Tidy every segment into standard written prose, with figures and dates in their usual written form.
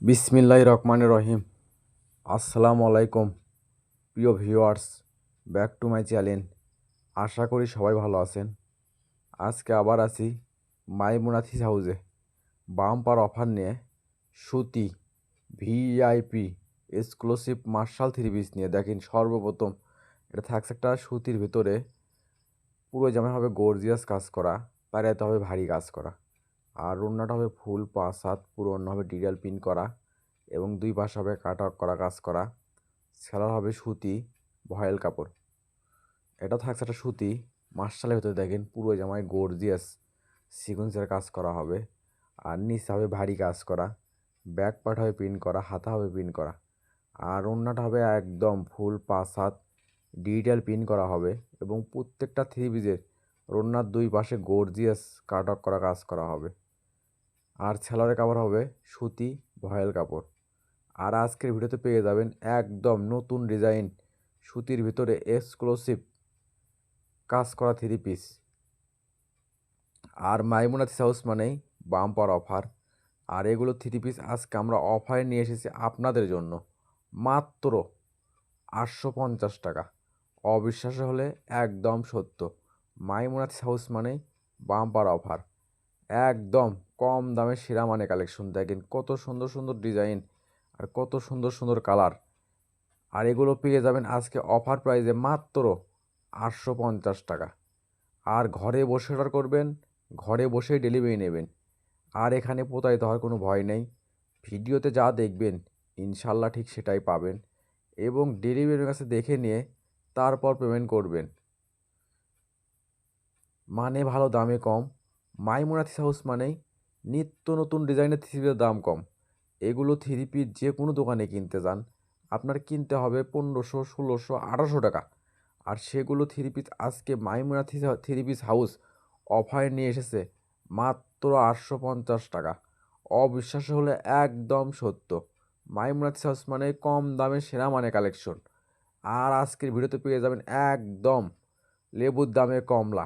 বিসমিল্লাহির রহমানির রহিম। আসসালামু আলাইকুম প্রিয় viewers, back to my channel. আশা করি সবাই ভালো আছেন। আজকে আবার আছি মাইমুনা থিস হাউসে বাম্পার অফার নিয়ে। সুতি ভিআইপি এক্সক্লুসিভ মার্শাল থ্রি পিস নিয়ে দেখেন। সর্বপ্রথম এটা থাকছে একটা সুতির ভিতরে, পুরো জামা হবে গর্জিয়াস কাজ করা, পায়রাতে হবে ভারী কাজ করা, আর ওড়নাটা হবে ফুল 5 হাত, পুরো ওড়না হবে ডিটেল পিন করা এবং দুই পাশে হবে কাট আউট করা কাজ করা। সেলার হবে সুতি ভয়েল কাপড়। এটা থাকছে একটা সুতি মার্শালের ভিতরে দেখেন, পুরো জামায় গর্জিয়াস সিকোয়েন্সের কাজ করা হবে, আর নিচে হবে ভারী কাজ করা, ব্যাক পার্ট হবে পিন করা, হাতা হবে পিন করা, আর ওড়নাটা হবে একদম ফুল 5 হাত ডিজিটাল পিন করা হবে এবং প্রত্যেকটা থ্রি পিসের ওড়নার দুই পাশে গর্জিয়াস কাট আউট করা কাজ করা হবে। আর সেলারের কাপড় হবে সুতি ভয়েল কাপড়। আর আজকের ভিডিওতে পেয়ে যাবেন একদম নতুন ডিজাইন সুতির ভিতরে এক্সক্লুসিভ কাজ করা থ্রি পিস। আর মাইমুনা থ্রি হাউস মানেই বাম্পার অফার। আর এগুলো থ্রি পিস আজকে আমরা অফারে নিয়ে এসেছি আপনাদের জন্য মাত্র 850 টাকা। অবিশ্বাস হলে একদম সত্য। মাইমুনা থ্রি হাউস মানেই বাম্পার অফার। একদম কম দামে সেরা মানে কালেকশন দেখেন, কত সুন্দর সুন্দর ডিজাইন আর কত সুন্দর সুন্দর কালার। আর এগুলো পেয়ে যাবেন আজকে অফার প্রাইসে মাত্র 850 টাকা। আর ঘরে বসে অর্ডার করবেন, ঘরে বসেই ডেলিভারি নেবেন। আর এখানে প্রতারিত হওয়ার কোনো ভয় নেই। ভিডিওতে যা দেখবেন ইনশাল্লাহ ঠিক সেটাই পাবেন এবং ডেলিভারির কাছে দেখে নিয়ে তারপর পেমেন্ট করবেন। মানে ভালো দামে কম। মাইমুনা থ্রি হাউস মানেই নিত্য নতুন ডিজাইনের থ্রি পিসের দাম কম। এগুলো থ্রি পিস যে কোনো দোকানে কিনতে যান আপনার কিনতে হবে 1500, 1600, 1800 টাকা। আর সেগুলো থ্রি পিস আজকে মাইমুনা থ্রি পিস হাউস অফারে নিয়ে এসেছে মাত্র 850 টাকা। অবিশ্বাস হলে একদম সত্য। মাইমুনা থ্রি হাউস মানে কম দামে সেরা মানে কালেকশন। আর আজকের ভিডিওতে পেয়ে যাবেন একদম লেবুর দামে কমলা।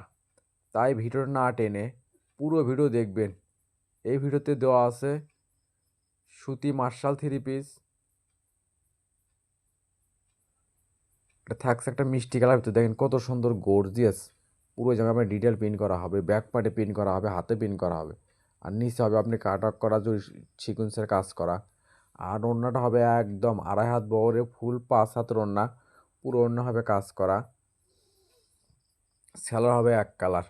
তাই ভিডিওটা না টেনে পুরো ভিডিও দেখবেন। এই ভিডিওতে দেওয়া আছে সুতি মার্শাল থ্রি পিস। এটা থাকছে একটা মিষ্টি কালার ভিতরে দেখেন, কত সুন্দর গর্জিয়াস। পুরো জামা আপনার ডিটেল পিন করা হবে, ব্যাক পার্টে পিন করা হবে, হাতে পিন করা হবে, আর নিচে হবে আপনি কাট আউট করা সিকুয়েন্সের কাজ করা। আর ওড়নাটা হবে একদম 2.5 হাত বহরে ফুল 5 হাতের ওড়না, পুরো ওড়না হবে কাজ করা। সেলার হবে এক কালার।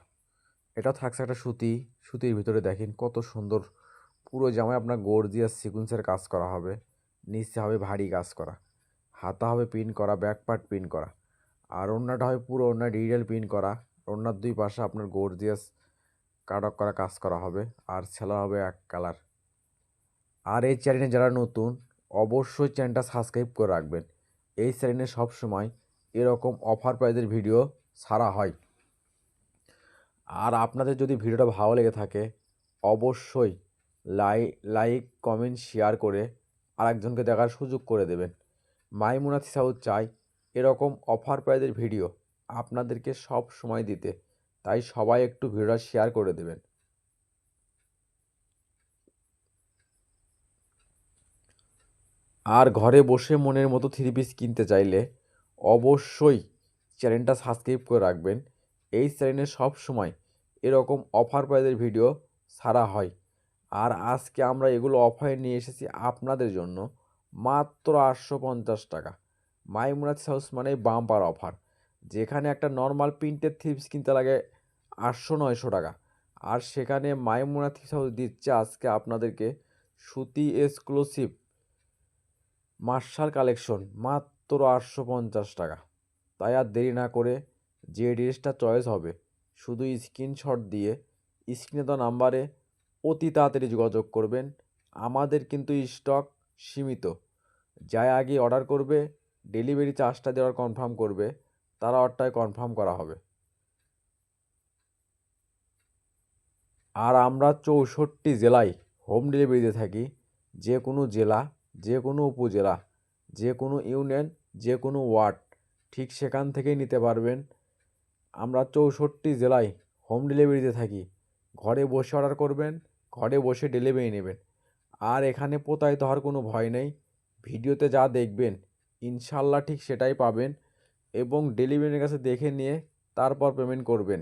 এটা থাকছে একটা সুতির ভিতরে দেখেন কত সুন্দর, পুরো জামায় আপনার গর্জিয়াস সিকুয়েন্সের কাজ করা হবে, নিচে হবে ভারী কাজ করা, হাতা হবে পিন করা, ব্যাক পার্ট পিন করা, আর ওড়নাটা হবে পুরো ওড়না ডিটেল পিন করা। ওড়নার দুই পাশে আপনার গর্জিয়াস কাট অফ করা কাজ করা হবে, আর সেলার হবে এক কালার। আর এই চ্যানেলে যারা নতুন অবশ্যই চ্যানেলটা সাবস্ক্রাইব করে রাখবেন। এই চ্যানেলে সবসময় এরকম অফার প্রাইজের ভিডিও ছাড়া হয়। আর আপনাদের যদি ভিডিওটা ভালো লেগে থাকে অবশ্যই লাইক কমেন্ট শেয়ার করে আরেকজনকে দেখার সুযোগ করে দেবেন। মাইমুনা থ্রি হাউস চাই এরকম অফার প্রাইজের ভিডিও আপনাদেরকে সব সময় দিতে, তাই সবাই একটু ভিডিওটা শেয়ার করে দেবেন। আর ঘরে বসে মনের মতো থ্রি পিস কিনতে চাইলে অবশ্যই চ্যানেলটা সাবস্ক্রাইব করে রাখবেন। এই চ্যানেলে সব সময় এরকম অফার প্রাইজের ভিডিও ছাড়া হয়। আর আজকে আমরা এগুলো অফারে নিয়ে এসেছি আপনাদের জন্য মাত্র 850 টাকা। মাইমুনাথ হাউস মানে বাম্পার অফার, যেখানে একটা নর্মাল প্রিন্টের থ্রি পিস কিনতে লাগে 800-900 টাকা, আর সেখানে মাইমুনাথ হাউস দিচ্ছে আজকে আপনাদেরকে সুতি এক্সক্লুসিভ মার্শাল কালেকশন মাত্র 850 টাকা। তাই আর দেরি না করে যে ড্রেসটা চয়েস হবে শুধু স্ক্রিনশট দিয়ে স্ক্রিনে দেওয়া নাম্বারে অতি তাড়াতাড়ি যোগাযোগ করবেন। আমাদের কিন্তু স্টক সীমিত। যাই আগে অর্ডার করবে ডেলিভারি চার্জটা দেওয়ার কনফার্ম করবে, তারা অর্ডারটায় কনফার্ম করা হবে। আর আমরা 64 জেলায় হোম ডেলিভারি দিয়ে থাকি। যে কোনো জেলা, যে কোনো উপজেলা, যে কোনো ইউনিয়ন, যে কোনো ওয়ার্ড ঠিক সেখান থেকেই নিতে পারবেন। আমরা 64 জেলায় হোম ডেলিভারি দিয়ে থাকি। ঘরে বসে অর্ডার করবেন, ঘরে বসে ডেলিভারি নেবেন। আর এখানে প্রতারিত হওয়ার কোনো ভয় নেই। ভিডিওতে যা দেখবেন ইনশাল্লাহ ঠিক সেটাই পাবেন, এবং ডেলিভারির কাছে দেখে নিয়ে তারপর পেমেন্ট করবেন।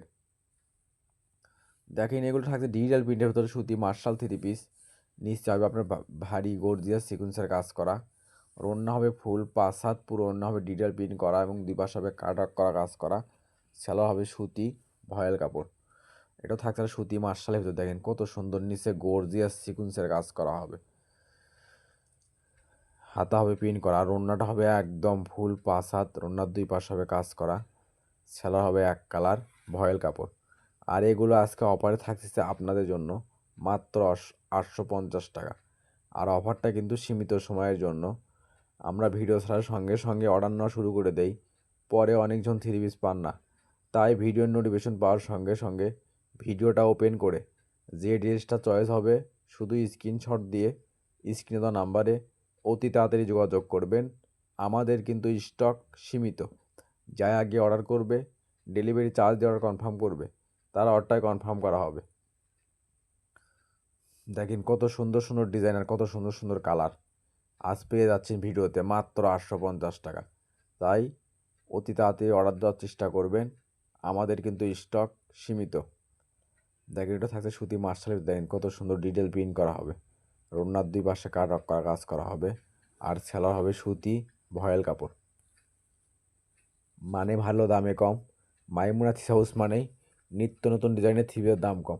দেখেন এগুলো থাকছে ডিজিটাল প্রিন্টের ভিতরে সুতি মার্শাল 3 পিস। নিচে হবে আপনার ভারী গর্জিয়াস সিকুয়েন্সের কাজ করা। আর ওড়না হবে ফুল 5 হাত, পুরো ওড়না হবে ডিজিটাল প্রিন্ট করা এবং দুই পাশে হবে কাট ওয়ার্ক করা কাজ করা। সেলাই হবে সুতি ভয়েল কাপড়। এটাও থাকছে সুতি মার্শালের ভিতরে, দেখেন কত সুন্দর নিচে গর্জিয়াস সিকুয়েন্সের কাজ করা হবে। হাতা হবে প্রিন্ট করা, আর ওড়নাটা হবে একদম ফুল 5 হাত, ওড়নার দুই পাশে হবে কাজ করা। সেলাই হবে এক কালার ভয়েল কাপড়। আর এগুলো আজকে অফারে থাকছে আপনাদের জন্য মাত্র 850 টাকা। আর অফারটা কিন্তু সীমিত সময়ের জন্য। আমরা ভিডিও ছাড়ার সঙ্গে সঙ্গে অর্ডার নেওয়া শুরু করে দেই, পরে অনেকজন 3 পিস পান না। তাই ভিডিওর নোটিফিকেশন পাওয়ার সঙ্গে সঙ্গে ভিডিওটা ওপেন করে যে ড্রেসটা চয়েস হবে শুধু স্ক্রিনশট দিয়ে স্ক্রিনে দেওয়া নাম্বারে অতি তাড়াতাড়ি যোগাযোগ করবেন। আমাদের কিন্তু স্টক সীমিত। যাই আগে অর্ডার করবে, ডেলিভারি চার্জ দিয়ে অর্ডার কনফার্ম করবে, তারা অর্ডারটাই কনফার্ম করা হবে। দেখেন কত সুন্দর সুন্দর ডিজাইন আর কত সুন্দর সুন্দর কালার আজ পেয়ে যাচ্ছেন ভিডিওতে মাত্র 850 টাকা। তাই অতি তাড়াতাড়ি অর্ডার দেওয়ার চেষ্টা করবেন, আমাদের কিন্তু স্টক সীমিত। দেখেন এটা থাকছে সুতি মার্শালের, দেখেন কত সুন্দর ডিটেল প্রিন্ট করা হবে, ওড়নার দুই পাশে কাট করা কাজ করা হবে। আর সেলার হবে সুতি ভয়েল কাপড়। মানে ভালো দামে কম। মাইমুনা থ্রি হাউস মানেই নিত্য নতুন ডিজাইনের 3 পিসের দাম কম।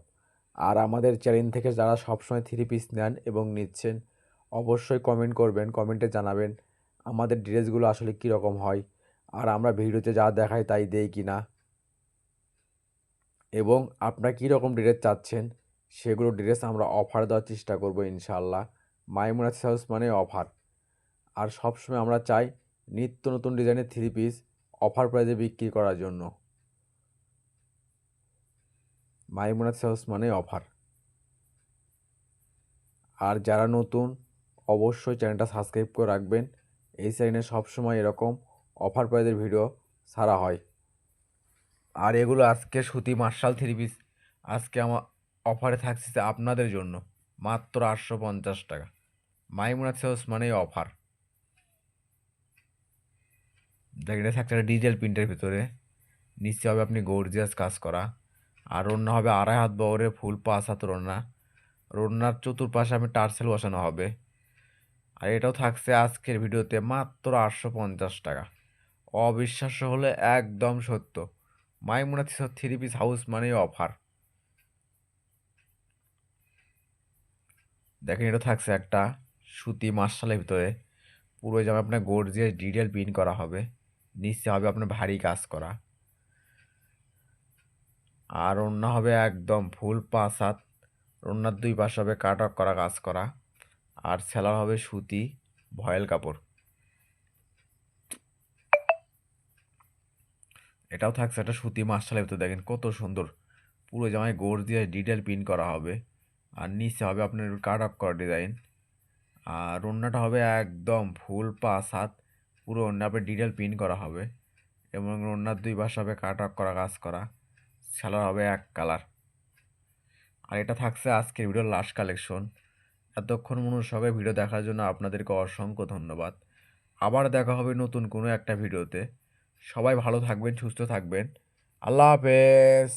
আর আমাদের চ্যানেল থেকে যারা সবসময় 3 পিস নেন এবং নিচ্ছেন, অবশ্যই কমেন্ট করবেন, কমেন্টে জানাবেন আমাদের ড্রেসগুলো আসলে কীরকম হয়, আর আমরা ভিডিওতে যা দেখাই তাই দেই কি না, এবং আপনারা কীরকম ড্রেস চাচ্ছেন সেগুলো ড্রেস আমরা অফার দেওয়ার চেষ্টা করব ইনশাআল্লাহ। মাইমুনা থ্রি হাউস মানে অফার। আর সবসময় আমরা চাই নিত্য নতুন ডিজাইনের 3 পিস অফার প্রাইসে বিক্রি করার জন্য। মাইমুনা থ্রি হাউস মানে অফার। আর যারা নতুন অবশ্যই চ্যানেলটা সাবস্ক্রাইব করে রাখবেন। এই চ্যানেলে সবসময় এরকম অফার প্রাইজের ভিডিও ছাড়া হয়। আর এগুলো আজকে সুতি মার্শাল 3 পিস আজকে আমার অফারে থাকছে আপনাদের জন্য মাত্র 850 টাকা। মাইমুনা থ্রি হাউস মানেই অফার। দেখেন এটা থাকছে ডিজিটাল প্রিন্টের ভিতরে, নিচে হবে আপনি গর্জিয়াস কাজ করা। আর ওড়না হবে 2.5 হাত বহরে ফুল 5 হাত ওড়না। ওড়নার চতুর্পাশে আমি টার্সেল বসানো হবে। আর এটাও থাকছে আজকের ভিডিওতে মাত্র 850 টাকা। অবিশ্বাস্য হলে একদম সত্য। মাইমুনা 3 পিস হাউস মানেই অফার। দেখেন এটা থাকছে একটা সুতি মার্শালের ভিতরে, পুরো জামা আপনার গর্জিয়াস ডিটেল প্রিন্ট করা হবে, নিচে হবে আপনার ভারী কাজ করা। আর ওড়না হবে একদম ফুল 5 হাত, ওড়নার দুই পাশে হবে কাট অফ করা কাজ করা। আর সেলার হবে সুতি ভয়েল কাপড়। এটাও থাকছে একটা সুতি মার্শালের ভিতরে, দেখেন কত সুন্দর পুরো জামায় গর্জিয়াস ডিটেল প্রিন্ট করা হবে। আর নিচে হবে আপনার কাট অফ করা ডিজাইন। আর ওড়নাটা হবে একদম ফুল 5 হাত, পুরো ওড়না আপনার ডিটেল প্রিন্ট করা হবে এবং ওড়নার দুই পাশে হবে কাট অফ করা কাজ করা। সেলার হবে এক কালার। আর এটা থাকছে আজকের ভিডিওর লাস্ট কালেকশন। এতক্ষণ মনোযোগ সহকারে ভিডিও দেখার জন্য আপনাদেরকে অসংখ্য ধন্যবাদ। আবার দেখা হবে নতুন কোনো একটা ভিডিওতে। সবাই ভালো থাকবেন, সুস্থ থাকবেন। আল্লাহ হাফেজ।